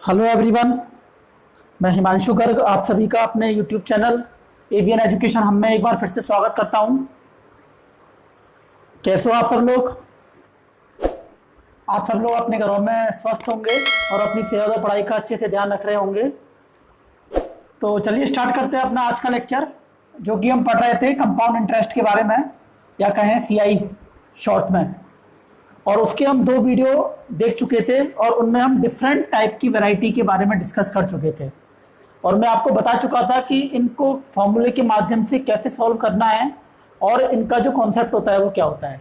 Hello everyone, मैं हिमांशु गर्ग आप सभी का अपने यूट्यूब चैनल एबीएन एजुकेशन हम में एक बार फिर से स्वागत करता हूं। कैसे हो आप सब लोग? आप सब लोग अपने घरों में स्वस्थ होंगे और अपनी सेहत और पढ़ाई का अच्छे से ध्यान रख रहे होंगे। तो चलिए स्टार्ट करते हैं अपना आज का लेक्चर, जो कि हम पढ़ रहे थे कंपाउंड इंटरेस्ट के बारे में, या कहें सीआई शॉर्ट में। और उसके हम 2 वीडियो देख चुके थे और उनमें हम डिफरेंट टाइप की वैरायटी के बारे में डिस्कस कर चुके थे। और मैं आपको बता चुका था कि इनको फॉर्मूले के माध्यम से कैसे सॉल्व करना है और इनका जो कॉन्सेप्ट होता है वो क्या होता है।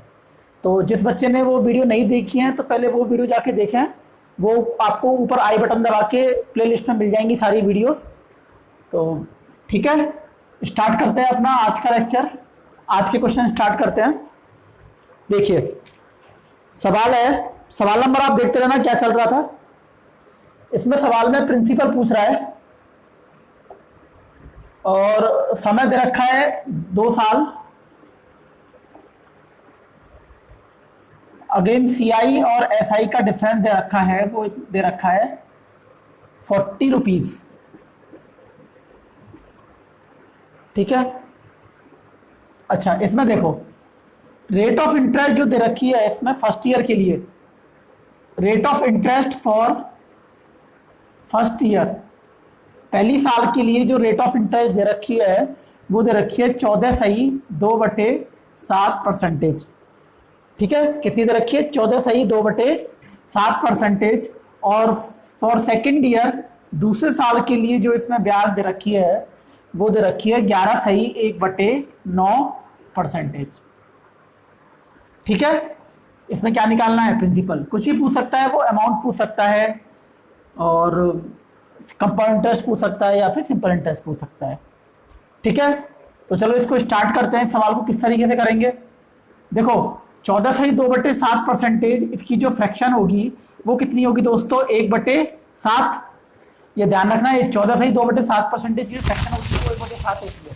तो जिस बच्चे ने वो वीडियो नहीं देखी है तो पहले वो वीडियो जाके देखें, वो आपको ऊपर आई बटन दबा के प्लेलिस्ट में मिल जाएंगी सारी वीडियोस। तो ठीक है, स्टार्ट करते हैं अपना आज का लेक्चर। आज के क्वेश्चन स्टार्ट करते हैं। देखिए सवाल है, सवाल नंबर आप देखते रहना क्या चल रहा था। इसमें सवाल में प्रिंसिपल पूछ रहा है और समय दे रखा है 2 साल। अगेन सीआई और एसआई का डिफरेंस दे रखा है, वो दे रखा है 40 रुपीज। ठीक है, अच्छा इसमें देखो रेट ऑफ इंटरेस्ट जो दे रखी है इसमें फर्स्ट ईयर के लिए, rate of interest for first year, पहली साल के लिए जो रेट ऑफ इंटरेस्ट दे रखी है वो दे रखी है 14.2/7%। ठीक है, कितनी दे रखी है? 14.2/7%। और फॉर सेकेंड ईयर दूसरे साल के लिए जो इसमें ब्याज दे रखी है वो दे रखी है 11.1/9%। ठीक है, इसमें क्या निकालना है? प्रिंसिपल। कुछ भी पूछ सकता है, वो अमाउंट पूछ सकता है और कंपाउंड इंटरेस्ट पूछ सकता है या फिर सिंपल इंटरेस्ट पूछ सकता है। ठीक है, तो चलो इसको स्टार्ट करते हैं। सवाल को किस तरीके से करेंगे, देखो 14.2/7%, इसकी जो फ्रैक्शन होगी वो कितनी होगी दोस्तों? 1/7। ये ध्यान रखना, ये 14.2/7% की फ्रैक्शन होगी वो 1/7 होती है।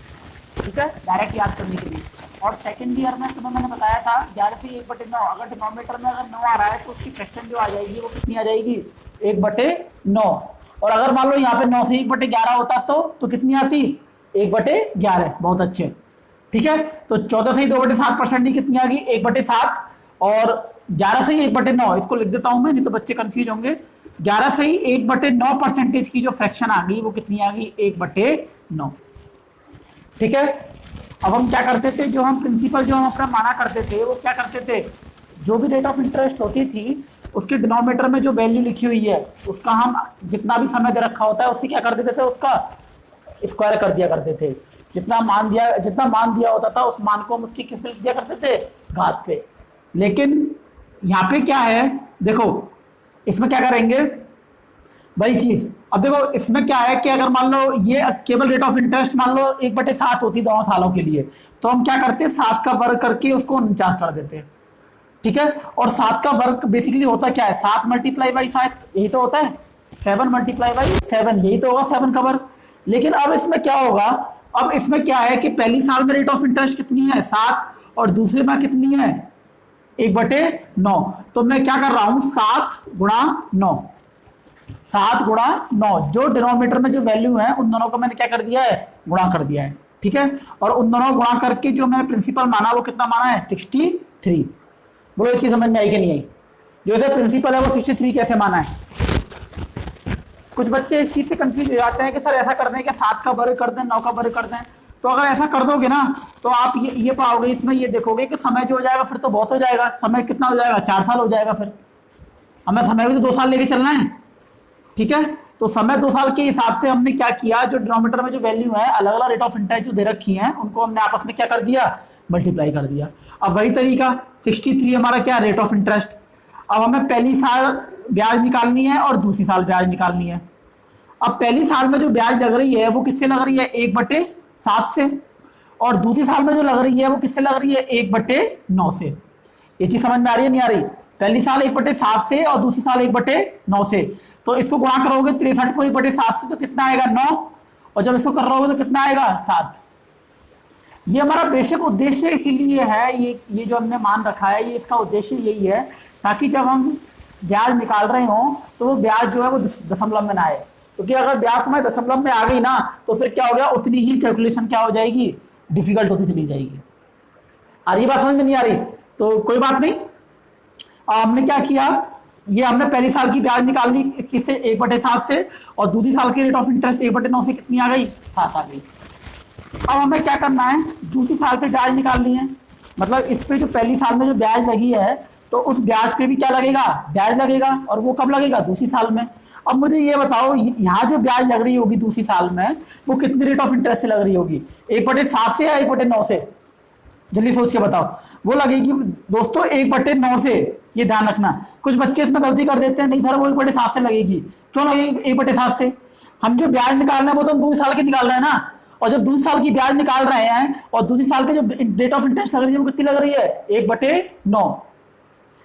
ठीक है, डायरेक्ट याद करने के लिए। और सेकंड ईयर में तुम्हें मैंने बताया था 11/1/9। अगर डिनोमिनेटर में अगर 9 आ रहा है तो उसकी फ्रैक्शन जो आ जाएगी वो कितनी आ जाएगी? 1/9। और अगर मान लो यहाँ पे 9 से 1/11 होता तो कितनी आती? 1/11। बहुत अच्छे। ठीक है, तो 14.2/7% की कितनी आ गई? 1/7। और 11 से 1/9, इसको लिख देता हूं मैं, नहीं तो बच्चे कंफ्यूज होंगे। 11 से 1/9% की जो फ्रैक्शन आ गई वो कितनी आ गई? 1/9। ठीक है, अब हम क्या करते थे, जो हम प्रिंसिपल जो हम अपना माना करते थे वो क्या करते थे, जो भी रेट ऑफ इंटरेस्ट होती थी उसके डिनोमिनेटर में जो वैल्यू लिखी हुई है उसका हम जितना भी समय दे रखा होता है उससे क्या कर देते थे? उसका स्क्वायर कर दिया करते थे। जितना मान दिया होता था उस मान को हम उसकी किस पे लिख दिया करते थे? घात पे। लेकिन यहाँ पे क्या है, देखो इसमें क्या करेंगे वही चीज। अब देखो इसमें क्या है कि अगर मान लो ये केवल रेट ऑफ इंटरेस्ट मान लो 1/7 होती दोनों सालों के लिए, तो हम क्या करते हैं 7 का वर्ग करके उसको 49 कर देते हैं। ठीक है, और 7 का वर्ग बेसिकली होता क्या है? 7 × 7, यही तो होता है। 7 × 7, यही तो होगा 7 का वर्ग। लेकिन अब इसमें क्या होगा, अब इसमें क्या है कि पहली साल में रेट ऑफ इंटरेस्ट कितनी है? 7। और दूसरे में कितनी है? 1/9। तो मैं क्या कर रहा हूं 7 × 9, 7 × 9, जो डिनोमिनेटर में जो वैल्यू है उन दोनों को मैंने क्या कर दिया है? गुणा कर दिया है। ठीक है, और उन दोनों गुणा करके जो मैंने प्रिंसिपल माना वो कितना माना है? 63। बोलो ये चीज समझ में आई कि नहीं आई? जो इसे प्रिंसिपल है वो 63 कैसे माना है? कुछ बच्चे इस चीज पे कंफ्यूज हो जाते हैं कि सर ऐसा कर दें कि 7 का वर्ग कर दें, 9 का वर्ग कर दें। तो अगर ऐसा कर दोगे ना तो आप ये पाओगे, इसमें ये देखोगे कि समय जो हो जाएगा फिर तो बहुत हो जाएगा। समय कितना हो जाएगा? 4 साल हो जाएगा। फिर हमें समय भी तो 2 साल लेके चलना है। ठीक है, तो समय 2 साल के हिसाब से हमने क्या किया, जो डिनोमिनेटर में जो वैल्यू है अलग अलग रेट ऑफ इंटरेस्ट जो दे रखी है उनको हमने आपस में क्या कर दिया? मल्टीप्लाई कर दिया। अब वही तरीका 63 हमारा क्या? Rate of interest. अब हमें पहली साल ब्याज निकालनी है और दूसरी साल ब्याज निकालनी है। अब पहली साल में जो ब्याज लग रही है वो किससे लग रही है? 1/7 से। और दूसरी साल में जो लग रही है वो किससे लग रही है? 1/9 से। ये चीज समझ में आ रही है नहीं आ रही? पहली साल 1/7 से और दूसरी साल 1/9 से। तो इसको गुणा करोगे 63 को 1/7 से तो कितना आएगा? 9। और जब इसको कर रहे होगे तो कितना आएगा? 7। ये हमारा बेसिक उद्देश्य के लिए है, ये जो हमने मान रखा है ये इसका उद्देश्य यही है ताकि जब हम ब्याज निकाल रहे हो तो वो ब्याज जो है वो दशमलव में ना आए, क्योंकि अगर ब्याज समय दशमलव में आ गई ना तो फिर क्या हो गया, उतनी ही कैलकुलेशन क्या हो जाएगी, डिफिकल्ट होती चली जाएगी। आ रही बात समझ में नहीं आ रही तो कोई बात नहीं। हमने क्या किया, ये हमने पहली साल की ब्याज निकाल ली किससे, 1/7 से, और दूसरी साल की रेट ऑफ इंटरेस्ट 1/9 से कितनी आ गई, 7 आ गई। अब हमें क्या करना है, दूसरी साल पे ब्याज निकाल ली है, मतलब इस पे जो पहली साल में जो ब्याज लगी है तो उस ब्याज पे भी क्या लगेगा, ब्याज लगेगा, और वो कब लगेगा, दूसरी साल में। अब मुझे ये बताओ, यहाँ जो ब्याज लग रही होगी दूसरी साल में वो कितनी रेट ऑफ इंटरेस्ट से लग रही होगी, 1/7 से या 1/9 से, जल्दी सोच के बताओ। वो लगेगी दोस्तों 1/9 से, ये ध्यान रखना। कुछ बच्चे इसमें गलती कर देते हैं, नहीं सर वो 1/7 से लगेगी, क्यों लगेगी 1/7 से, हम जो ब्याज निकाल रहे हैं वो तो हम दूसरी साल के निकाल रहे हैं ना, और जब दूसरी साल की ब्याज निकाल रहे हैं और दूसरी साल पे जो रेट ऑफ इंटरेस्ट लग रही है वो कितनी लग रही है, 1/9।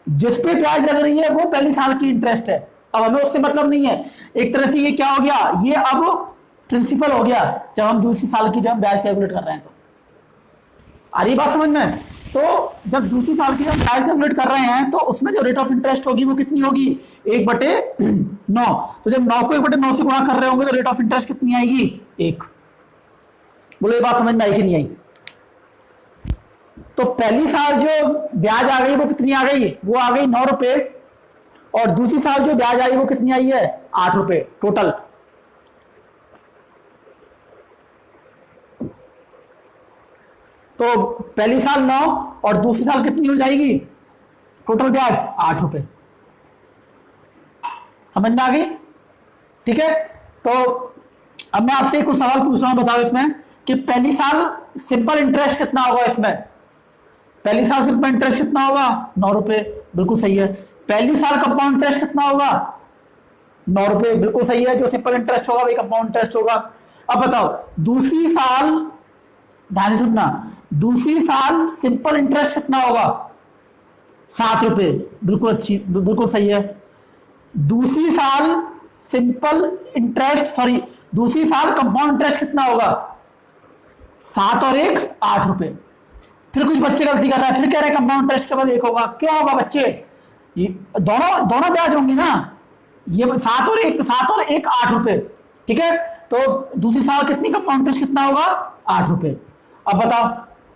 जिस पे ब्याज लग रही है वो पहली साल की इंटरेस्ट है, अब हमें उससे मतलब नहीं है। एक तरह से ये क्या हो गया, ये अब प्रिंसिपल हो गया जब हम दूसरी साल की जब ब्याज कैलकुलेट कर रहे हैं। तो आ रही बात समझ में, तो जब दूसरी साल की जब ब्याज कैलकुलेट कर रहे हैं तो उसमें जो रेट ऑफ इंटरेस्ट होगी वो कितनी होगी, 1/9। तो जब 9 को 1/9 से गुणा कर रहे होंगे तो रेट ऑफ इंटरेस्ट कितनी आएगी, 1। बोलो ये बात समझ में आई कि नहीं आई। तो पहली साल जो ब्याज आ गई वो कितनी आ गई, वो आ गई 9 रुपए, और दूसरी साल जो ब्याज आई वो कितनी आई है, 8 रुपए टोटल। तो पहली साल 9 और दूसरी साल कितनी हो जाएगी, टोटल ब्याज 8 रुपए। समझ में आ गई, ठीक है। तो अब मैं आपसे कुछ सवाल पूछ रहा हूं, बताओ इसमें कि पहली साल सिंपल इंटरेस्ट कितना होगा, इसमें पहली साल सिंपल इंटरेस्ट कितना होगा, 9 रुपए, बिल्कुल सही है। पहली साल कंपाउंड इंटरेस्ट कितना होगा, 9 रुपए, बिल्कुल सही है। जो सिंपल इंटरेस्ट होगा वही कंपाउंड इंटरेस्ट होगा। अब बताओ दूसरी साल, ध्यान से सुनना, दूसरी साल सिंपल इंटरेस्ट कितना होगा, 7 रुपए, बिल्कुल अच्छी, बिल्कुल सही है। दूसरी साल सिंपल इंटरेस्ट, सॉरी दूसरी साल कंपाउंड इंटरेस्ट कितना होगा, 7 और 1 8 रुपए। फिर कुछ बच्चे गलती कर रहे हैं, फिर कह रहे हैं कंपाउंड इंटरेस्ट केवल 1 होगा, क्यों होगा बच्चे, ये दोनों दोनों ब्याज होंगी ना, ये 7 और 1 8 रुपए, ठीक है। तो दूसरी साल कितनी कंपाउंड इंटरेस्ट कितना होगा, 8 रुपए। अब बताओ,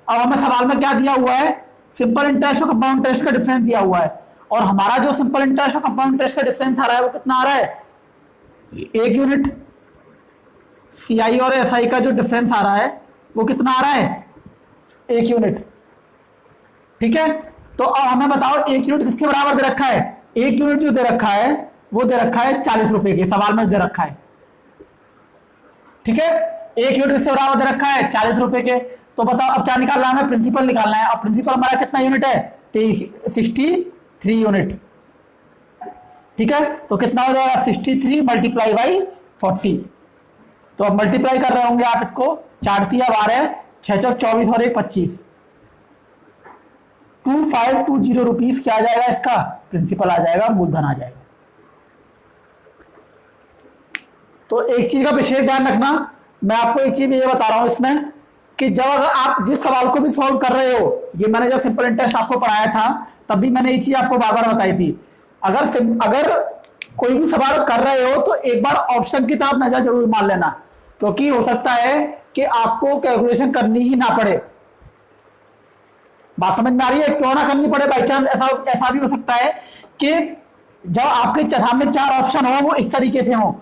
अब हमें सवाल में क्या दिया हुआ है, सिंपल इंटरेस्ट और कंपाउंड इंटरेस्ट का डिफरेंस दिया हुआ है, और हमारा जो सिंपल इंटरेस्ट और कंपाउंड इंटरेस्ट का डिफरेंस आ रहा है वो कितना आ रहा है, 1 यूनिट। सीआई और एसआई का जो डिफरेंस आ रहा है वो कितना आ रहा है, 1 यूनिट, ठीक है। तो अब हमें बताओ 1 यूनिट किसके बराबर दे रखा है, 1 यूनिट जो दे रखा है वो दे रखा है 40 रुपए के, सवाल में दे रखा है, ठीक है। 1 यूनिट किसके बराबर दे रखा है, 40 रुपए के। तो बताओ अब क्या निकालना है, हमें प्रिंसिपल निकालना है, और प्रिंसिपल हमारा कितना यूनिट है, 63 यूनिट, ठीक है। तो कितना हो जाएगा, 63 मल्टीप्लाई बाई 40। तो अब मल्टीप्लाई कर रहे होंगे आप इसको, 4 तिया 12, 6 चौक 24 और 1 25, 2520 रुपीज क्या आ जाएगा, इसका प्रिंसिपल आ जाएगा, मूलधन आ जाएगा। तो एक चीज का विशेष ध्यान रखना, मैं आपको एक चीज ये बता रहा हूं इसमें कि जब अगर आप जिस सवाल को भी सॉल्व कर रहे हो, ये मैंने जब सिंपल इंटरेस्ट आपको पढ़ाया था तब भी मैंने ये चीज आपको बार बार बताई थी, अगर कोई भी सवाल कर रहे हो तो एक बार ऑप्शन की तरफ नजर जरूर मार लेना, क्योंकि हो सकता है कि आपको कैलकुलेशन करनी ही ना पड़े। बात समझ में आ रही है, क्यों ना करनी पड़े, बाई चांस ऐसा भी हो सकता है कि जब आपके सामने 4 ऑप्शन हो वो इस तरीके से हो,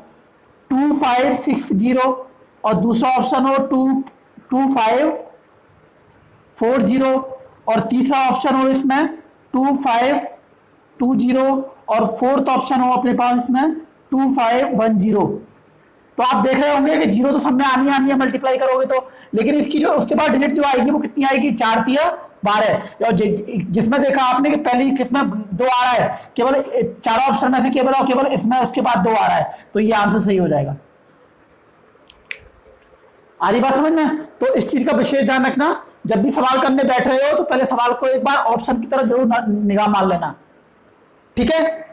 2560, और दूसरा ऑप्शन हो 2540, और तीसरा ऑप्शन हो इसमें 2520, और फोर्थ ऑप्शन हो अपने पास इसमें 2510। तो आप देख रहे होंगे कि जीरो तो सब में आनी है, मल्टीप्लाई करोगे तो, लेकिन इसकी जो उसके बाद डिजिट जो आएगी वो कितनी आएगी, 4 तिया 12। और जिसमें देखा आपने कि पहली किसमें 2 आ रहा है, केवल 4 ऑप्शन में से केवल इसमें उसके बाद 2 आ रहा है, तो ये आंसर सही हो जाएगा। आ रही बात समझ में। तो इस चीज का विशेष ध्यान रखना, जब भी सवाल करने बैठ रहे हो तो पहले सवाल को एक बार ऑप्शन की तरफ जरूर निगाह मार लेना, ठीक है।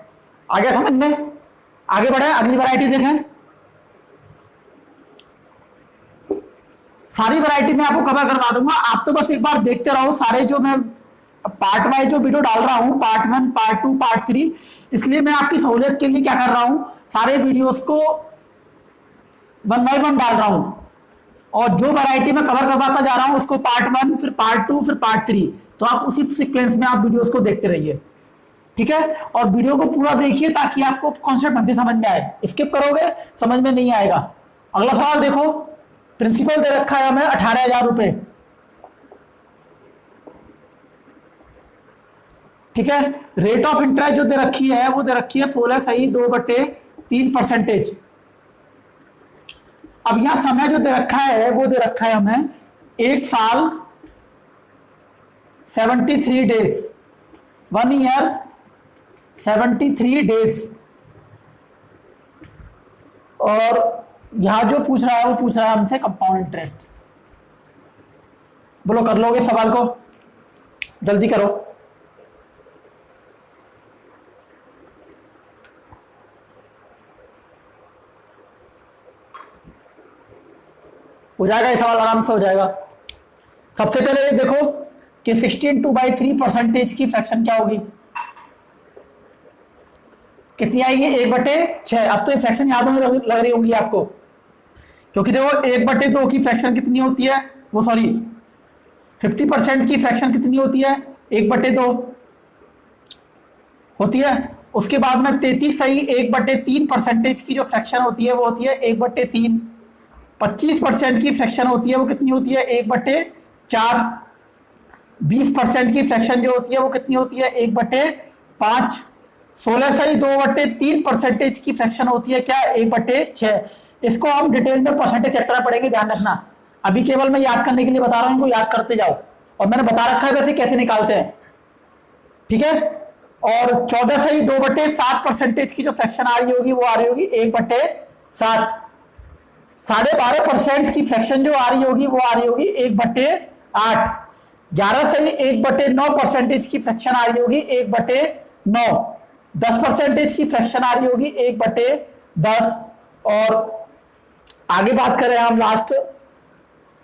आगे समझ में, आगे बढ़े, अगली वैरायटी देखें। सारी वैरायटी में आपको कवर करवा दूंगा, आप तो बस एक बार देखते रहो। सारे जो मैं पार्ट वाइज जो वीडियो डाल रहा हूं, पार्ट 1 पार्ट 2 पार्ट 3, इसलिए मैं आपकी सहूलियत के लिए क्या कर रहा हूं, सारे वीडियोस को 1 बाय 1 डाल रहा हूं, और जो वैरायटी में कवर करवाता जा रहा हूं उसको पार्ट 1, फिर पार्ट 2, फिर पार्ट 3। तो आप उसी सीक्वेंस में आप वीडियोस को देखते रहिए, ठीक है। और वीडियो को पूरा देखिए ताकि आपको कॉन्सेप्ट बनते समझ में आए। स्किप करोगे समझ में नहीं आएगा। अगला सवाल देखो, प्रिंसिपल दे रखा है हमें 18,000 रुपए, ठीक है। रेट ऑफ इंटरेस्ट जो दे रखी है वो दे रखी है 16/2/3%। अब यहां समय जो दे रखा है वो दे रखा है हमें 1 साल 73 डेज, 1 ईयर 73 डेज। और यहां जो पूछ रहा है वो पूछ रहा है हमसे कंपाउंड इंटरेस्ट। बोलो कर लोगे सवाल को, जल्दी करो। हो जाएगा ये सवाल, आराम से हो जाएगा। सबसे पहले ये देखो कि 16/2/3% की फ्रैक्शन क्या होगी, कितनी आएगी, 1/6। अब तो ये फ्रैक्शन याद होने लग रही होंगी आपको, क्योंकि देखो 1/2 की फ्रैक्शन कितनी होती है, वो सॉरी 50% की फ्रैक्शन कितनी होती है, 1/2 होती है। उसके बाद में 33 सही 1/3% की जो फ्रैक्शन होती है वो होती है 1/3। 25% की फ्रैक्शन होती है वो कितनी होती है, 1/4। 20% की फ्रैक्शन जो होती है वो कितनी होती है, 1/5। 16 सही 2/3% की फ्रैक्शन होती है क्या, 1/6। इसको हम डिटेल में परसेंटेज चैप्टर में पढ़ेंगे, ध्यान रखना। अभी केवल मैं याद करने के लिए बता रहा हूं, इनको याद करते जाओ। और मैंने बता रखा है वैसे कैसे निकालते हैं, ठीक है। और 14 सही 2/7% की जो फ्रैक्शन आ रही होगी वो आ रही होगी 1/7। 12.5% की फ्रैक्शन जो आ रही होगी वो आ रही होगी 1/8। 11 सही 1/9% की फ्रैक्शन आ रही होगी 1/9। 10% की फ्रैक्शन आ रही होगी 1/10। और आगे बात करें हम लास्ट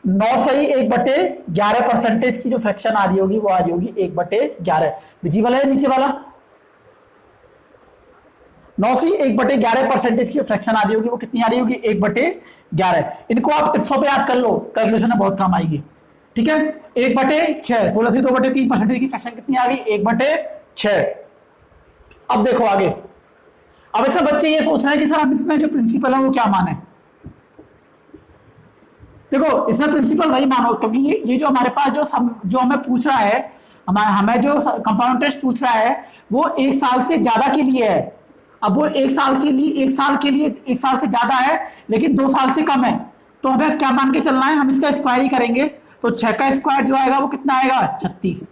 9 सही 1/11% की जो फ्रैक्शन आ रही होगी वो आ रही होगी 1/11। विजिबल है नीचे वाला, 9 से 1/11% की फ्रैक्शन आ रही होगी वो कितनी आ रही होगी, 1/11। इनको आप टिप्सों पे याद कर लो, कैलकुलेशन में बहुत काम आएगी, ठीक है। 1/6, 16 से 2/3% की फ्रैक्शन कितनी आ गई, 1/6। अब देखो आगे, अब ऐसा बच्चे ये सोच रहे हैं कि सर हम इसमें जो प्रिंसिपल है वो क्या माने। देखो इसमें प्रिंसिपल वही मानो, क्योंकि ये जो हमारे पास जो हमें पूछ रहा है, हमें जो कंपाउंड इंटरेस्ट पूछ रहा है वो 1 साल से ज्यादा के लिए है। अब वो 1 साल के लिए 1 साल से ज्यादा है, लेकिन 2 साल से कम है। तो हमें क्या मान के चलना है, हम इसका स्क्वायर ही करेंगे। तो 6 का स्क्वायर जो आएगा वो कितना आएगा, 36,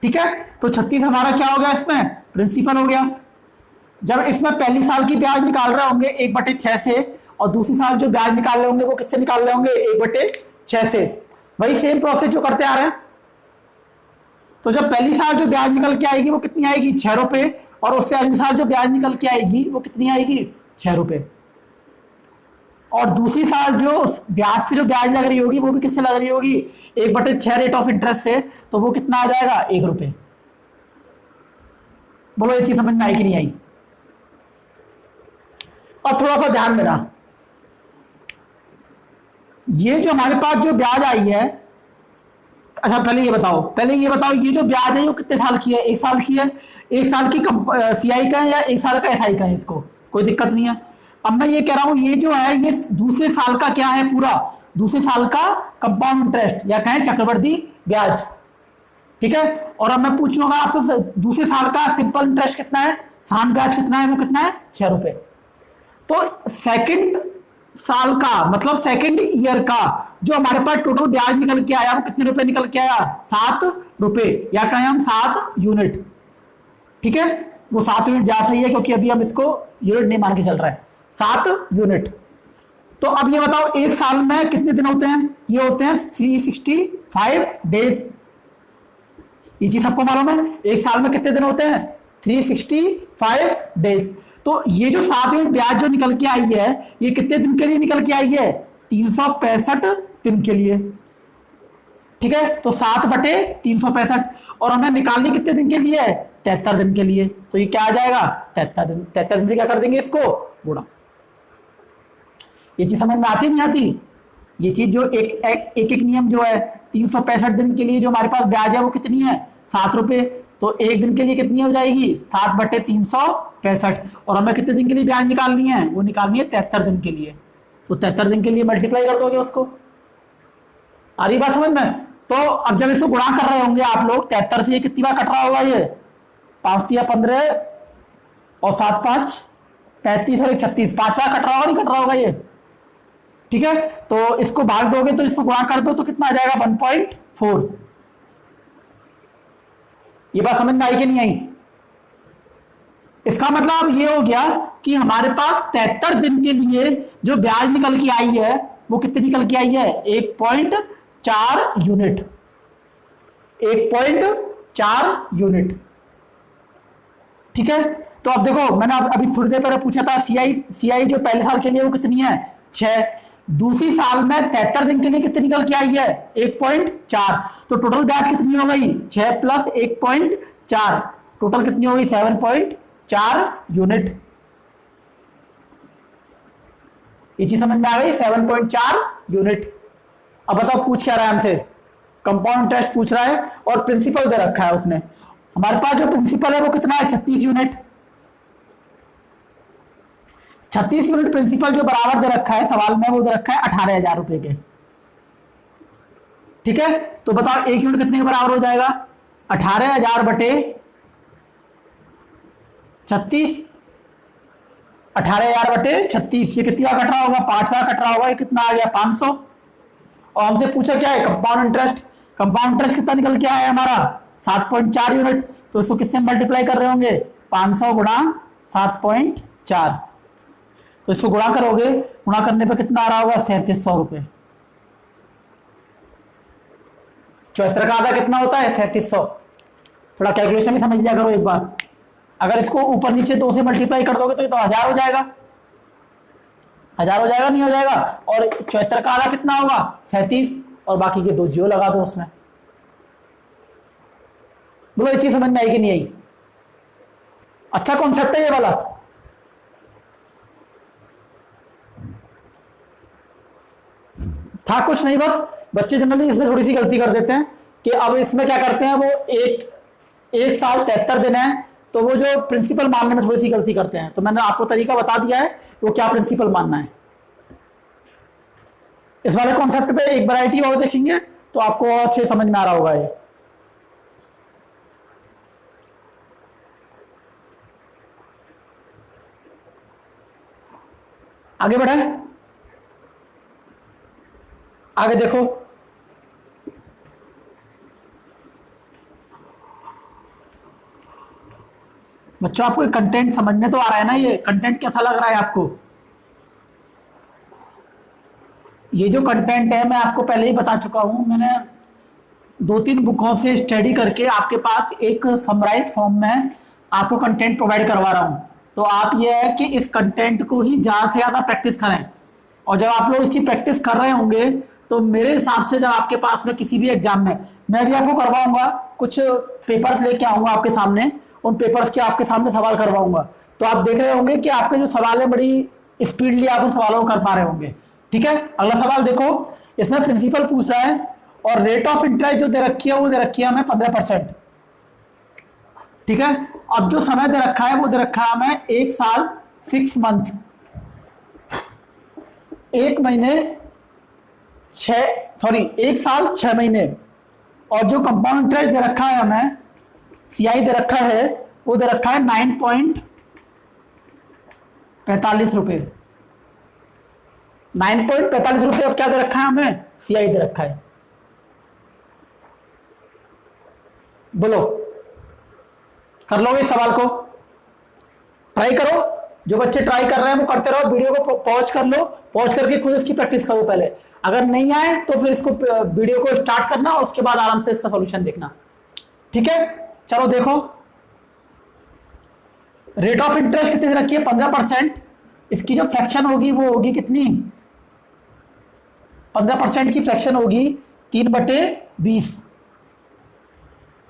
ठीक है। तो 36 हमारा क्या हो गया, इसमें प्रिंसिपल हो गया। जब इसमें पहली साल की ब्याज निकाल रहे होंगे 1/6 से, और दूसरी साल जो ब्याज निकाल रहे होंगे वो किससे निकाल रहे होंगे, 1/6 से। वही सेम प्रोसेस जो करते आ रहे हैं। तो जब पहली साल जो ब्याज निकल के आएगी वो कितनी आएगी, 6 रुपए। और उससे अगली साल जो ब्याज निकल के आएगी वो कितनी आएगी, 6 रुपए। और दूसरी साल जो ब्याज पे जो ब्याज लग रही होगी वो भी किससे लग रही होगी, 1/6 रेट ऑफ इंटरेस्ट से। तो वो कितना आ जाएगा, 1 रुपए। बोलो ये चीज समझ में आई कि नहीं आई। अब थोड़ा सा ध्यान देना, ये जो हमारे पास जो ब्याज आई है, अच्छा पहले ये बताओ ये जो ब्याज है वो कितने साल की है, 1 साल की है। 1 साल की सीआई का है या 1 साल का एसआई का है, इसको कोई दिक्कत नहीं है। अब मैं ये कह रहा हूं ये जो है ये दूसरे साल का क्या है, पूरा दूसरे साल का कंपाउंड इंटरेस्ट या कहें चक्रवृद्धि ब्याज, ठीक है। और अब मैं पूछूंगा आपसे दूसरे साल का सिंपल इंटरेस्ट कितना है, साधारण ब्याज कितना है, वो कितना है, 6 रुपए। तो सेकंड साल का मतलब सेकंड ईयर का जो हमारे पास टोटल ब्याज निकल के आया वो कितने रुपए निकल के आया, 7 रुपए, या कहें हम 7 यूनिट, ठीक है। वो 7 यूनिट जा सही है क्योंकि अभी हम इसको यूनिट नहीं मान के चल रहा है, 7 यूनिट। तो अब ये बताओ 1 साल में कितने दिन होते हैं, ये होते हैं 365 डेज। ये चीज सबको मालूम है, 1 साल में कितने दिन होते हैं, 365 डेज। तो ये जो 7 यूनिट ब्याज जो निकल के आई है ये कितने दिन के लिए निकल के आई है, 365 दिन के लिए, ठीक है। तो 7/365, और हमें निकालनी कितने दिन के लिए है, 73 दिन के लिए, तो ये क्या आ जाएगा 73 दिन। 73 दिन से क्या कर देंगे, इसको गुणा। ये चीज समझ में आती नहीं आती? ये चीज जो एक नियम जो है 365 दिन के लिए जो हमारे पास ब्याज है वो कितनी है 7 रुपए, तो एक दिन के लिए कितनी हो जाएगी 7/365, और हमें कितने दिन के लिए ब्याज निकालनी है, वो निकालनी है 73 दिन के लिए। तो 73 दिन के लिए मल्टीप्लाई कर दोगे उसको। आ रही बात समझ में? तो अब जब इसको गुणा कर रहे होंगे आप लोग 73 से ये कितनी बार कट रहा होगा, ये 5 या 15 और 7 5 35 और 1 36, 5 बार कट रहा होगा, नहीं कट रहा होगा ये, ठीक है। तो इसको भाग दोगे तो इसको गुणा कर दो तो कितना आ जाएगा 1.4। ये बात समझ में आई कि नहीं आई? इसका मतलब ये हो गया कि हमारे पास 73 दिन के लिए जो ब्याज निकल के आई है वो कितनी निकल के आई है 1.4 यूनिट, 1.4 यूनिट, ठीक है। तो अब देखो मैंने अभी थोड़ी देर पहले पूछा था सीआई जो पहले साल के लिए वो कितनी है 6, दूसरी साल में 73 दिन के लिए कितनी निकल के आई है 1.4, तो टोटल ब्याज कितनी हो गई 6 + 1.4, टोटल कितनी हो गई 7.4 यूनिट। ये चीज समझ में आ गई 7.4 यूनिट। अब बताओ पूछ क्या रहा है हमसे, कंपाउंड इंटरेस्ट पूछ रहा है और प्रिंसिपल दे रखा है उसने। हमारे पास जो प्रिंसिपल है वो कितना है 36 यूनिट, 36 यूनिट प्रिंसिपल जो बराबर दे रखा है सवाल में, वो दे रखा है 18,000 रुपए के, ठीक है। तो बताओ एक यूनिट कितने के बराबर हो जाएगा 18,000 बटे 36, 18,000 बटे 36, ये कितनी बार कट रहा होगा 5 बार कट रहा होगा, ये कितना आ गया 500। और हमसे पूछा क्या है कंपाउंड इंटरेस्ट, कंपाउंड इंटरेस्ट कितना निकल के आया है हमारा 7.4 यूनिट, तो इसको किससे मल्टीप्लाई कर रहे होंगे 500 गुणा 7.4, तो इसको गुणा करोगे, गुणा करने पे कितना आ रहा होगा 3700 रुपए। 74 का आधा कितना होता है 3700। थोड़ा कैलकुलेशन भी समझ लिया करो एक बार, अगर इसको ऊपर नीचे 2 से मल्टीप्लाई कर दोगे तो ये तो 1000 हो जाएगा, 1000 हो जाएगा नहीं हो जाएगा। और 74 का आधा कितना होगा 37, और बाकी के 2 जीरो लगा दो उसमें। बोलो ये चीज समझ में आई कि नहीं आई? अच्छा कॉन्सेप्ट है ये वाला। था कुछ नहीं, बस बच्चे जनरली इसमें थोड़ी सी गलती कर देते हैं कि अब इसमें क्या करते हैं, वो एक साल 73 दिन है, तो वो जो प्रिंसिपल मानने में थोड़ी सी गलती करते हैं। तो मैंने आपको तरीका बता दिया है वो क्या प्रिंसिपल मानना है। इस वाले कॉन्सेप्ट पे एक वैरायटी और देखेंगे तो आपको और अच्छे समझ में आ रहा होगा ये। आगे बढ़े, आगे देखो, बच्चों आपको कंटेंट समझने तो आ रहा है ना, ये कंटेंट कैसा लग रहा है आपको? ये जो कंटेंट है मैं आपको पहले ही बता चुका हूं, मैंने 2-3 बुकों से स्टडी करके आपके पास एक समराइज फॉर्म में आपको कंटेंट प्रोवाइड करवा रहा हूं। तो आप ये है कि इस कंटेंट को ही ज़्यादा से ज़्यादा प्रैक्टिस करें, और जब आप लोग इसकी प्रैक्टिस कर रहे होंगे तो मेरे हिसाब से जब आपके पास में किसी भी एग्जाम में मैं भी आपको करवाऊंगा, कुछ पेपर्स लेके आऊंगा आपके सामने, उन पेपर्स के आपके सामने सवाल करवाऊंगा, तो आप देख रहे होंगे कि आपके जो सवाल है बड़ी स्पीडली आप उन सवालों को कर पा रहे होंगे, ठीक है। अगला सवाल देखो, इसमें प्रिंसिपल पूछ रहा है और रेट ऑफ इंटरेस्ट जो दे रखी है वो दे रखी है हमें 15%, ठीक है। अब जो समय दे रखा है वो दे रखा है हमें 1 साल 6 मंथ, 1 साल 6 महीने। और जो कंपाउंड इंटरेस्ट दे रखा है हमें सीआई दे रखा है वो दे रखा है 9.45 रुपए, 9.45 रुपए। अब क्या दे रखा है हमें सीआई दे रखा है, बोलो कर लोगे इस सवाल को? ट्राई करो, जो बच्चे ट्राई कर रहे हैं वो करते रहो, वीडियो को पॉज कर लो, पॉज करके खुद इसकी प्रैक्टिस करो पहले, अगर नहीं आए तो फिर इसको वीडियो को स्टार्ट करना और उसके बाद आराम से इसका सॉल्यूशन देखना, ठीक है। चलो देखो, रेट ऑफ इंटरेस्ट कितनी रखी है 15%, इसकी जो फ्रैक्शन होगी वो होगी कितनी 15% की फ्रैक्शन होगी 3/20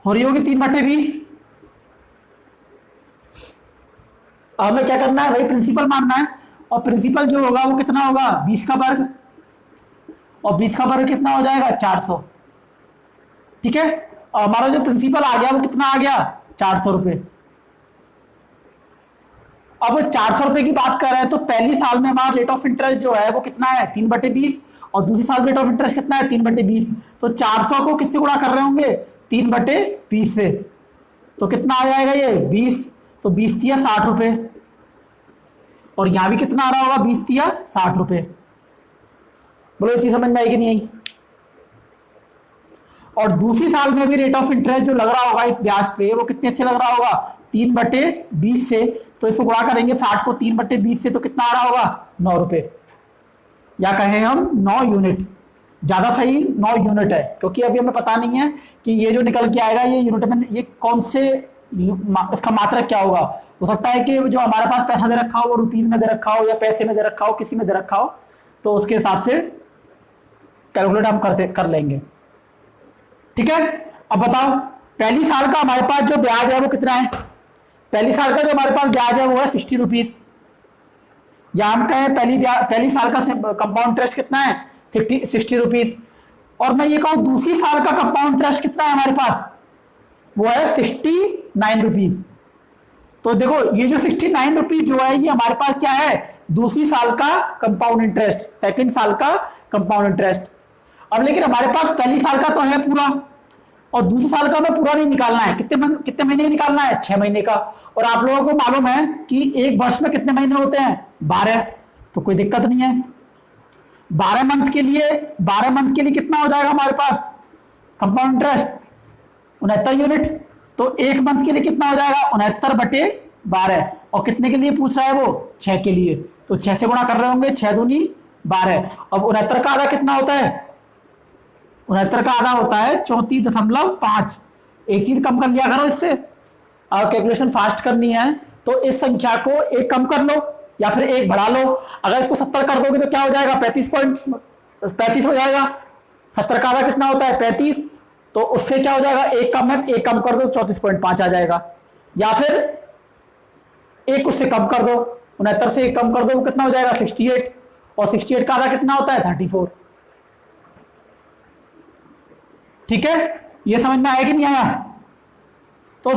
हो रही होगी, 3/20, हमें क्या करना है, वही प्रिंसिपल मानना है। और प्रिंसिपल जो होगा वो कितना होगा, 20 का वर्ग, और 20 का वर्ग कितना हो जाएगा, 400। ठीक है, और हमारा जो प्रिंसिपल आ गया वो कितना आ गया, 400 रुपये। अब 400 रुपए की बात कर रहे हैं तो पहली साल में हमारा रेट ऑफ इंटरेस्ट जो है वो कितना है, 3/20, और दूसरी साल रेट ऑफ इंटरेस्ट कितना है, 3/20। तो 400 को किससे गुणा कर रहे होंगे, 3/20 से। तो कितना आ जाएगा ये, 20। तो 20 दिया 60 रुपए, और यहां भी कितना आ रहा होगा, 20 दिया 60 रुपए। बोलो इसी समझ में आई कि नहीं आई। और दूसरी साल में भी रेट ऑफ इंटरेस्ट जो लग रहा होगा इस ब्याज पे, वो कितने से लग रहा होगा, 3/20 से। तो इसको गुणा करेंगे 60 को 3/20 से, तो कितना आ रहा होगा, 9 रुपए, या कहें हम 9 यूनिट। ज्यादा सही 9 यूनिट है, क्योंकि अभी हमें पता नहीं है कि ये जो निकल के आएगा ये यूनिट में ये कौन से इसका मात्रक क्या होगा। हो सकता है कि जो हमारे पास पैसा दे रखा हो वो रुपीज में दे रखा हो, या पैसे में दे रखा हो, किसी में दे रखा हो, तो उसके हिसाब से कैलकुलेट हम कर लेंगे। ठीक है, अब बताओ पहली साल का हमारे पास जो ब्याज है वो कितना है, पहली साल का जो हमारे पास ब्याज है वो है 60 रुपीज, या हम कहें पहली साल का कंपाउंड इंटरेस्ट कितना है, 60 रुपीज। और मैं ये कहूं दूसरी साल का कंपाउंड इंटरेस्ट कितना है हमारे पास, वो है 69 रुपीज। तो देखो ये जो 69 रुपीज जो है ये हमारे पास क्या है, दूसरी साल का कंपाउंड इंटरेस्ट, सेकंड साल का कंपाउंड इंटरेस्ट। अब लेकिन हमारे पास पहली साल का तो है पूरा, और दूसरे साल का हमें पूरा नहीं निकालना है। कितने महीने निकालना है, 6 महीने का। और आप लोगों को मालूम है कि एक वर्ष में कितने महीने होते हैं, 12। तो कोई दिक्कत नहीं है। 12 मंथ के लिए कितना हो जाएगा हमारे पास कंपाउंड इंटरेस्ट, 69 यूनिट। तो एक मंथ के लिए कितना हो जाएगा, 69/12। और कितने के लिए पूछ रहा है वो, 6 के लिए। तो 6 से गुणा कर रहे होंगे, 6 दूनी 12। अब 69 का आधा कितना होता है, 69 का आधा होता है 34.5। एक चीज कम कर लिया करो इससे, और कैलकुलेशन फास्ट करनी है तो इस संख्या को एक कम कर लो या फिर एक बढ़ा लो। अगर इसको 70 कर दोगे तो क्या हो जाएगा, 35 हो जाएगा। 70 का आधा कितना होता है, 35। तो उससे क्या हो जाएगा, एक कम है, एक कम कर दो, 34.5 आ जाएगा। या फिर एक उससे कम कर दो, 69 से एक कम कर दो, वो कितना हो जाएगा, 68। और 68 का आधा कितना होता है, 34। ठीक है, ये समझ में आया कि नहीं आया। तो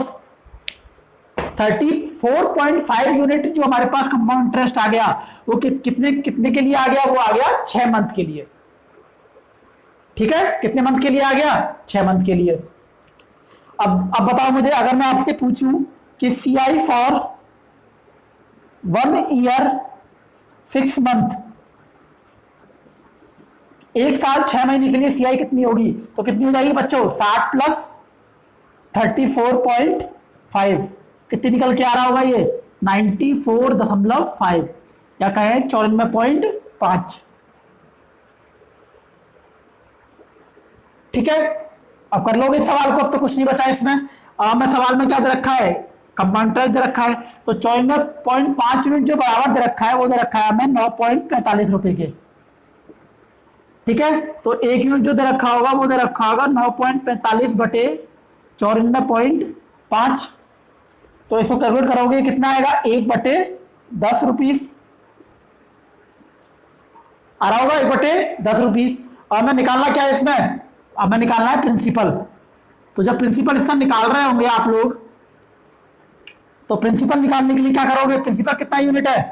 34.5 यूनिट जो हमारे पास कंपाउंड इंटरेस्ट आ गया वो कितने के लिए आ गया, वो आ गया 6 मंथ के लिए। ठीक है, कितने मंथ के लिए आ गया, 6 मंथ के लिए। अब बताओ मुझे, अगर मैं आपसे पूछूं कि CI फॉर 1 ईयर 6 मंथ, एक साल 6 महीने के लिए CI कितनी होगी, तो कितनी हो जाएगी बच्चों, 60 प्लस 34.5 कितनी निकल के आ रहा होगा ये, 94.5, या कहें 94.5। ठीक है, अब कर लोगे इस सवाल को, अब तो कुछ नहीं बचा इसमें। मैं सवाल में क्या दे रखा है, कंपाउंड इंटरेस्ट दे रखा है। तो 94.5 यूनिट जो बराबर दे रखा है वो दे रखा है हमें 9.45 रुपए के। ठीक है, तो एक यूनिट जो दे रखा होगा वो दे रखा होगा 9.45/94.5। तो इसको कैलकुलेट करोगे कितना आएगा, 1/10 रुपीज आ रहा होगा, 1/10 रुपीज। और हमें निकालना क्या है इसमें, हमें निकालना है प्रिंसिपल। तो जब प्रिंसिपल इसका निकाल रहे होंगे आप लोग, तो प्रिंसिपल निकालने के लिए क्या करोगे, प्रिंसिपल कितना यूनिट है,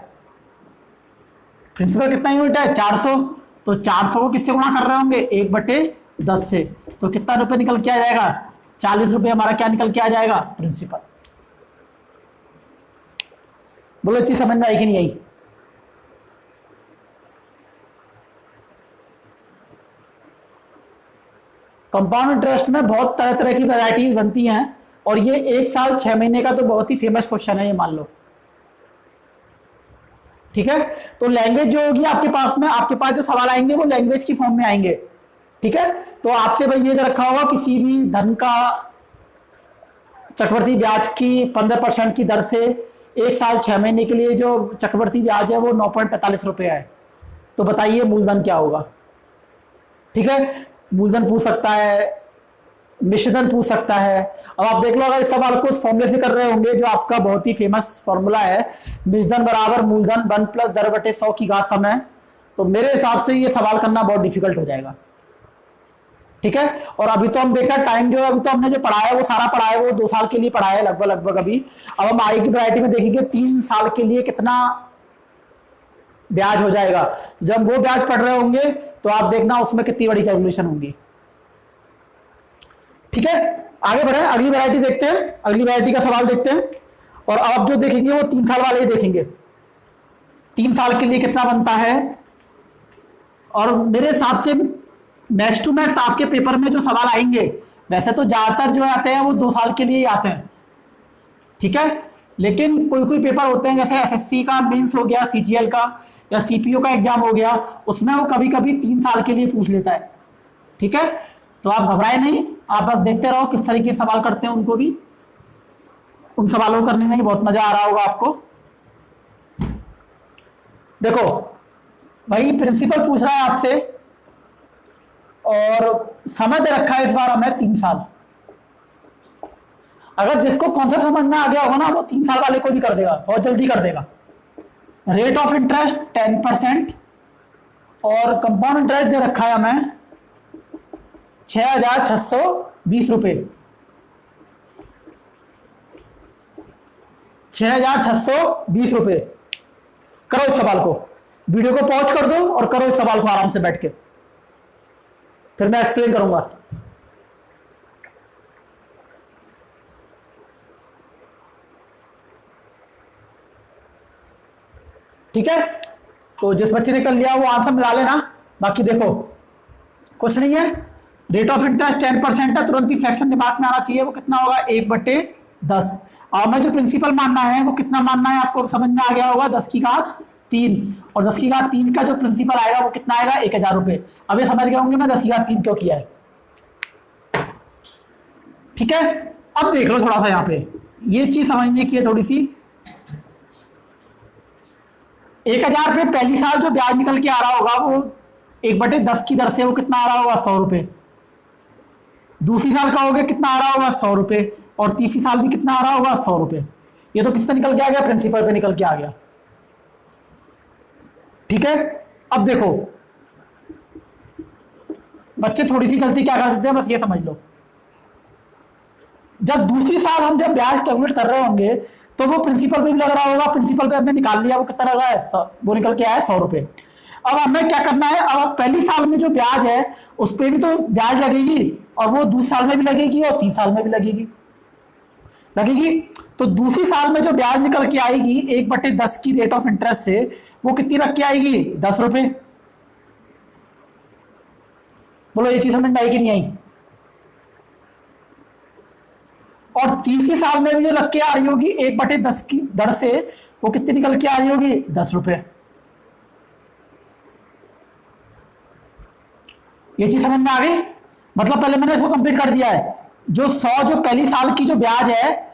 प्रिंसिपल कितना यूनिट है, 400। तो 400 को किससे गुणा कर रहे होंगे, 1/10 से। तो कितना रुपए निकल के आ जाएगा, 40 रुपए हमारा क्या निकल के आ जाएगा, प्रिंसिपल। बोलो अच्छी समझ में आई कि नहीं आई। कंपाउंड इंटरेस्ट में बहुत तरह तरह की वैरायटीज बनती हैं, और ये एक साल 6 महीने का तो बहुत ही फेमस क्वेश्चन है, ये मान लो। ठीक है, तो लैंग्वेज जो होगी आपके पास में, आपके पास जो सवाल आएंगे वो लैंग्वेज की फॉर्म में आएंगे। ठीक है, तो आपसे भाई ये रखा होगा किसी भी धन का चक्रवर्ती ब्याज की 15% की दर से एक साल 6 महीने के लिए जो चक्रवर्ती ब्याज है वो 9.45 रुपए है। तो बताइए मूलधन क्या होगा। ठीक है, मूलधन पूछ सकता है, मिश्रण पूछ सकता है। अब आप देख लो, अगर इस सवाल को उस फॉर्मूले से कर रहे होंगे जो आपका बहुत ही फेमस फॉर्मूला है, मिश्रण बराबर मूलधन 1 प्लस 10/100 की घात समय, तो मेरे हिसाब से ये सवाल करना बहुत डिफिकल्ट हो जाएगा। ठीक है, और अभी तो हम देखा टाइम जो है, अभी तो हमने जो पढ़ा है वो सारा पढ़ा है, वो 2 साल के लिए पढ़ा है लगभग अभी। अब हम आगे की वैरायटी में देखेंगे 3 साल के लिए कितना ब्याज हो जाएगा। जब वो ब्याज पढ़ रहे होंगे तो आप देखना उसमें कितनी बड़ी कैलकुलेशन होंगी। ठीक है, आगे बढ़े, अगली वैरायटी देखते हैं, अगली वैरायटी का सवाल देखते हैं। और आप जो देखेंगे वो 3 साल वाले ही देखेंगे, 3 साल के लिए कितना बनता है। और मेरे हिसाब से नेक्स्ट टू नेक्स्ट आपके पेपर में जो सवाल आएंगे, वैसे तो ज्यादातर जो आते हैं वो 2 साल के लिए ही आते हैं। ठीक है, लेकिन कोई कोई पेपर होते हैं जैसे एसएससी का मेंस हो गया, सीजीएल का या सीपीओ का एग्जाम हो गया, उसमें वो कभी कभी 3 साल के लिए पूछ लेता है। ठीक है, तो आप घबराए नहीं, आप बस देखते रहो किस तरीके से सवाल करते हैं, उनको भी उन सवालों को करने में बहुत मजा आ रहा होगा आपको। देखो भाई, प्रिंसिपल पूछ रहा है आपसे और समय दे रखा है इस बार हमें 3 साल। अगर जिसको कॉन्सेप्ट समझ में आ गया होगा ना, वो 3 साल वाले को भी कर देगा, बहुत जल्दी कर देगा। रेट ऑफ इंटरेस्ट 10% और कंपाउंड इंटरेस्ट दे रखा है हमें 6,620 रुपए, 6,620 रुपए। करो इस सवाल को, वीडियो को पॉज कर दो और करो इस सवाल को आराम से बैठ के, फिर मैं एक्सप्लेन करूंगा। ठीक है, तो जिस बच्चे ने कर लिया वो आंसर मिला लेना। बाकी देखो कुछ नहीं है, रेट ऑफ इंटरेस्ट 10% है, तुरंत ही फ्रैक्शन दिमाग में आना चाहिए, वो कितना होगा 1/10। और मैं जो प्रिंसिपल मानना है वो कितना मानना है आपको समझ में आ गया होगा, 10 की घात 3। और 10 की घात 3 का जो प्रिंसिपल आएगा वो कितना आएगा 1,000 रुपए। अब ये समझ गए होंगे मैं 10 की घात 3 क्यों किया है। ठीक है, अब देख लो थोड़ा सा यहाँ पे ये चीज समझने की है थोड़ी सी। 1,000 रुपये पहली साल जो ब्याज निकल के आ रहा होगा वो 1/10 की दर से वो कितना आ रहा होगा 100 रुपए। दूसरी साल का हो गया कितना आ रहा होगा 100 रुपए, और तीसरी साल भी कितना आ रहा होगा 100 रुपए। ये तो किस पे निकल के आ गया, प्रिंसिपल पे निकल के आ गया। ठीक है, अब देखो बच्चे थोड़ी सी गलती क्या कर देते हैं, बस ये समझ लो। जब दूसरी साल हम जब ब्याज कैलकुलेट कर रहे होंगे तो वो प्रिंसिपल पे भी लग रहा होगा, प्रिंसिपल पे हमने निकाल लिया, वो कितना लग रहा है, वो निकल के आया 100 रुपए। अब हमें क्या करना है, अब पहली साल में जो ब्याज है उस पर भी तो ब्याज लगेगी, और वो दूसरे साल में भी लगेगी और 3 साल में भी लगेगी। तो दूसरी साल में जो ब्याज निकल के आएगी 1/10 की रेट ऑफ इंटरेस्ट से, वो कितनी रख के आएगी 10 रुपए। बोलो ये चीज समझ में आई कि नहीं आई। और तीसरी साल में भी जो लग के आ रही होगी 1/10 की दर से, वो कितनी निकल के आ रही होगी 10 रुपए। ये चीज समझ में आ गई। मतलब पहले मैंने इसको कंप्लीट कर दिया है, जो 100 जो पहली साल की जो ब्याज है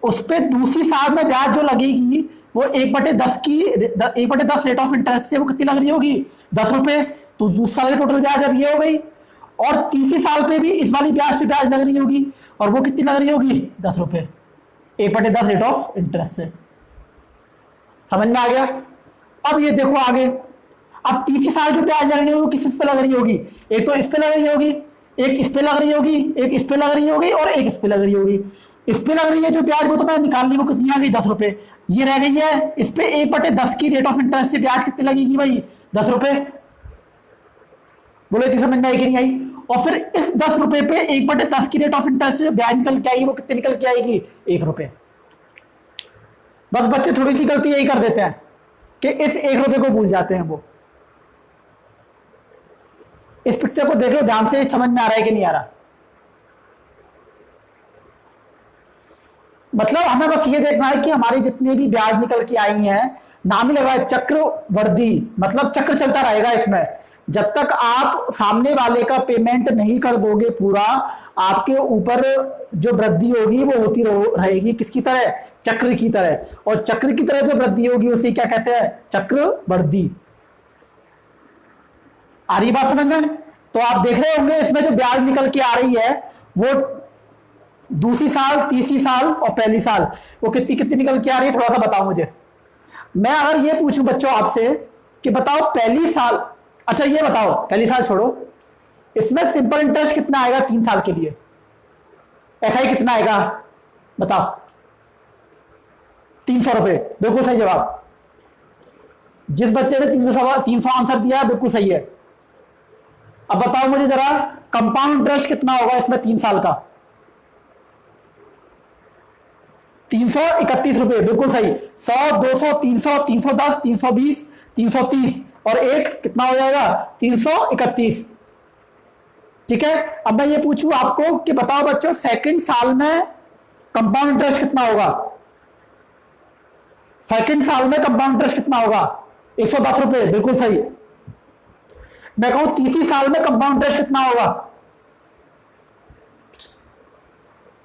उस पे दूसरी साल में ब्याज जो लगेगी वो 1/10 की 1/10 रेट ऑफ इंटरेस्ट से वो कितनी लग रही होगी 10 रुपए। तो दूसरे साल की टोटल ब्याज अब ये हो गई, और तीसरी साल पे भी इस वाली ब्याज पे ब्याज लग रही होगी, और वो कितनी लग रही होगी 10 रुपए 1/10 रेट ऑफ इंटरेस्ट से। समझ में आ गया। अब ये देखो आगे, अब तीसरी साल जो ब्याज लग रही होगी किस पे लग रही होगी, एक तो इस पे लग रही होगी, एक इस पे लग रही होगी, एक इस पे लग रही होगी, और एक इस पे लग रही होगी। इस पे लग रही है जो ब्याज वो तो मैं निकाल ली, वो कितनी आ गई 10 रुपए। ये रह गई है इस पे 1/10 की रेट ऑफ इंटरेस्ट से ब्याज कितनी लगेगी भाई 10 रुपए। बोले चीज समझ में आई कि नहीं आई। और फिर इस 10 रुपए पे 1/10 की रेट ऑफ इंटरेस्ट से ब्याज निकल के आएगी, वो कितनी निकल के आएगी 1 रुपए। बस बच्चे थोड़ी सी गलती यही कर देते हैं कि इस 1 रुपए को भूल जाते हैं। वो इस पिक्चर को देख लो ध्यान से, समझ में आ रहा है कि नहीं आ रहा। मतलब हमें बस ये देखना है कि हमारी जितनी भी ब्याज निकल के आई हैं, नाम ही लगा है चक्रवृद्धि, मतलब चक्र चलता रहेगा इसमें। जब तक आप सामने वाले का पेमेंट नहीं कर दोगे पूरा, आपके ऊपर जो वृद्धि होगी वो होती रहेगी। किसकी तरह, चक्र की तरह। और चक्र की तरह जो वृद्धि होगी उसे क्या कहते हैं, चक्रवृद्धि। आ रही बात समझ में। तो आप देख रहे होंगे इसमें जो ब्याज निकल के आ रही है वो दूसरी साल, तीसरी साल और पहली साल वो कितनी कितनी निकल के आ रही है, थोड़ा सा बताओ मुझे। मैं अगर ये पूछूं बच्चों आपसे कि बताओ पहली साल, अच्छा ये बताओ पहली साल छोड़ो, इसमें सिंपल इंटरेस्ट कितना आएगा 3 साल के लिए, ऐसा ही कितना आएगा बताओ। 300 रुपए, बिल्कुल सही जवाब। जिस बच्चे ने 300 आंसर दिया बिल्कुल सही है। अब बताओ मुझे जरा कंपाउंड इंटरेस्ट कितना होगा इसमें 3 साल का। 331 रुपए, बिल्कुल सही। 100, 200, 300, 310, 320, 330 और एक कितना हो जाएगा 331। ठीक है, अब मैं ये पूछूं आपको कि बताओ बच्चों सेकंड साल में कंपाउंड इंटरेस्ट कितना होगा। सेकंड साल में कंपाउंड इंटरेस्ट कितना होगा 110 रुपए, बिल्कुल सही। मैं कहूं तीसरी साल में कंपाउंड इंटरेस्ट कितना होगा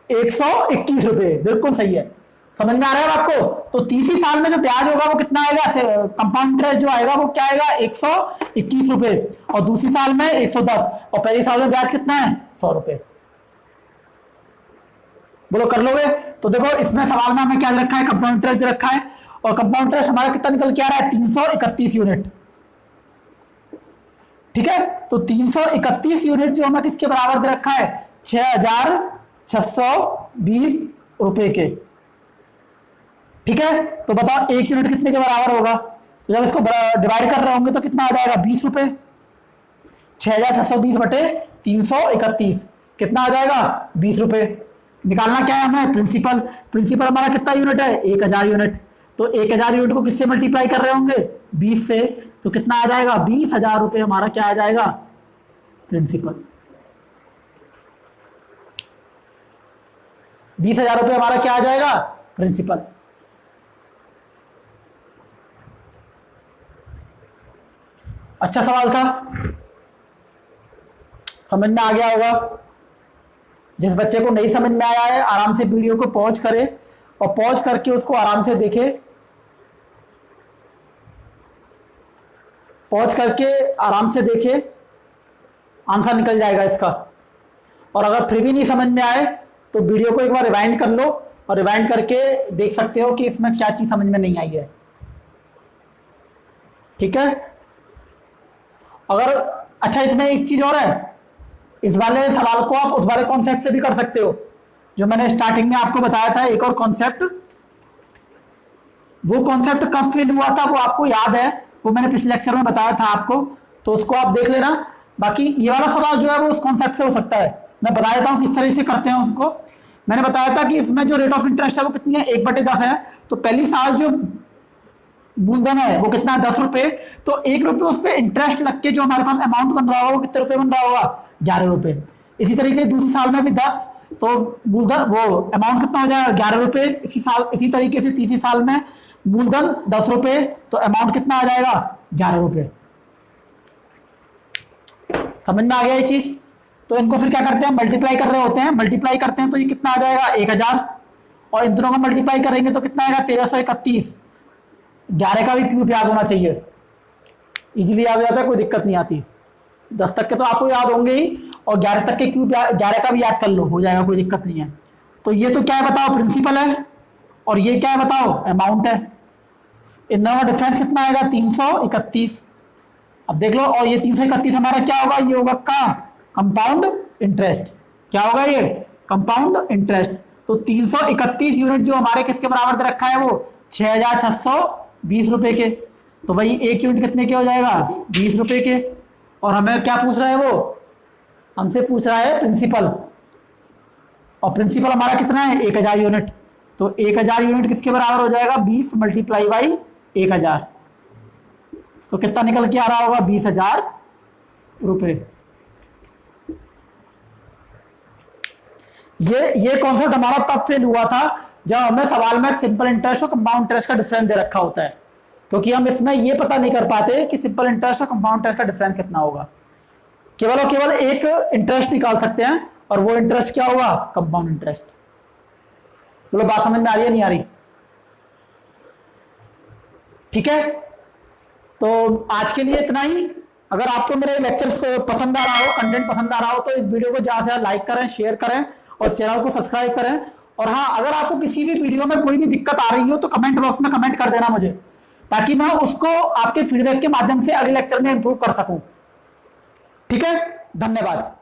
121 रुपए, बिल्कुल सही है। समझ में आ रहा है आपको। तो तीसरी साल में जो ब्याज होगा वो कितना आएगा, कंपाउंड इंटरेस्ट जो आएगा वो क्या आएगा 121 रुपए, और दूसरी साल में 110, और पहली साल में ब्याज कितना है 100 रुपए। बोलो कर लोगे। तो देखो इसमें सवाल में हमें क्या रखा है, कंपाउंड इंटरेस्ट रखा है, और कंपाउंड इंटरेस्ट हमारा कितना निकल के आ रहा है 331 यूनिट। ठीक है, तो 331 यूनिट जो हमें किसके बराबर दे रखा है 6,620 रुपए के। ठीक है, तो बताओ एक यूनिट कितने के बराबर होगा, तो जब इसको डिवाइड कर रहे होंगे तो कितना आ जाएगा 20 रुपए। 6,620 बटे 331 कितना आ जाएगा 20 रुपए। निकालना क्या है हमें प्रिंसिपल। प्रिंसिपल हमारा कितना यूनिट है 1000 यूनिट। तो 1000 यूनिट को किससे मल्टीप्लाई कर रहे होंगे 20 से, तो कितना आ जाएगा 20,000 रुपए हमारा क्या आ जाएगा प्रिंसिपल। 20,000 रुपए हमारा क्या आ जाएगा प्रिंसिपल। अच्छा सवाल था, समझ में आ गया होगा। जिस बच्चे को नहीं समझ में आया है आराम से वीडियो को पॉज करे और पॉज करके उसको आराम से देखे, पॉज करके आराम से देखे, आंसर निकल जाएगा इसका। और अगर फिर भी नहीं समझ में आए तो वीडियो को एक बार रिवाइंड कर लो, और रिवाइंड करके देख सकते हो कि इसमें क्या चीज समझ में नहीं आई है। ठीक है, अगर अच्छा इसमें एक चीज और है, इस वाले सवाल को आप उस वाले कॉन्सेप्ट से भी कर सकते हो जो मैंने स्टार्टिंग में आपको बताया था। एक और कॉन्सेप्ट, वो कॉन्सेप्ट कब फेल हुआ था वो आपको याद है, वो मैंने पिछले लेक्चर में बताया था आपको, तो उसको आप देख लेना। बाकी ये वाला सवाल जो है वो उस कॉन्सेप्ट से हो सकता है। मैं बता देता हूँ किस तरह से करते हैं उसको। मैंने बताया था कि इसमें जो रेट ऑफ इंटरेस्ट है वो कितनी है 1/10 है। तो पहली साल जो मूलधन है वो कितना 10 रुपए, तो 1 रुपए उस पर इंटरेस्ट लग के जो हमारे पास अमाउंट बन रहा होगा वो कितने रुपए बन रहा होगा 11 रुपए। इसी तरीके दूसरे साल में भी 10, तो मूलधन वो अमाउंट कितना हो जाएगा 11 रुपए। इसी तरीके से तीसरी साल में मूलधन 10 रुपए, तो अमाउंट कितना आ जाएगा 11 रुपए। समझ में आ गया ये चीज। तो इनको फिर क्या करते हैं मल्टीप्लाई कर रहे होते हैं, मल्टीप्लाई करते हैं तो ये कितना आ जाएगा 1000, और इन दोनों को मल्टीप्लाई करेंगे तो कितना आएगा 1331। 11 का भी क्यूब याद होना चाहिए, इजीली याद हो जाता है, कोई दिक्कत नहीं आती। 10 तक के तो आपको याद होंगे ही, और 11 तक के क्यूब 11 का भी याद कर लो, हो जाएगा, कोई दिक्कत नहीं है। तो ये तो क्या है बताओ प्रिंसिपल है, और ये क्या है बताओ अमाउंट है। इन दोनों का डिफरेंस कितना आएगा 331। अब देख लो, और ये 331 हमारा क्या होगा, ये होगा का कंपाउंड इंटरेस्ट। क्या होगा ये कंपाउंड इंटरेस्ट। तो 331 यूनिट जो हमारे किसके बराबर दे रखा है वो 6,620 रुपए के। तो वही एक यूनिट कितने के हो जाएगा 20 रुपए के। और हमें क्या पूछ रहा है वो, हमसे पूछ रहा है प्रिंसिपल, और प्रिंसिपल हमारा कितना है 1000 यूनिट। तो 1000 यूनिट किसके बराबर हो जाएगा 20 मल्टीप्लाई बाई 1000, तो कितना निकल के आ रहा होगा 20,000 रुपए। ये कॉन्सेप्ट हमारा तब फेल हुआ था जब हमें सवाल में सिंपल इंटरेस्ट और कंपाउंड इंटरेस्ट का डिफरेंस दे रखा होता है, क्योंकि हम इसमें ये पता नहीं कर पाते कि सिंपल इंटरेस्ट और कंपाउंड इंटरेस्ट का डिफरेंस कितना होगा। केवल और केवल एक इंटरेस्ट निकाल सकते हैं, और वो इंटरेस्ट क्या होगा कंपाउंड इंटरेस्ट। बोलो बात समझ में आ रही है नहीं आ रही। ठीक है, तो आज के लिए इतना ही। अगर आपको मेरे लेक्चर्स पसंद आ रहा हो, कंटेंट पसंद आ रहा हो, तो इस वीडियो को ज्यादा से ज्यादा लाइक करें, शेयर करें और चैनल को सब्सक्राइब करें। और हाँ, अगर आपको किसी भी वीडियो में कोई भी दिक्कत आ रही हो तो कमेंट बॉक्स में कमेंट कर देना मुझे, ताकि मैं उसको आपके फीडबैक के माध्यम से अगले लेक्चर में इंप्रूव कर सकूं। ठीक है, धन्यवाद।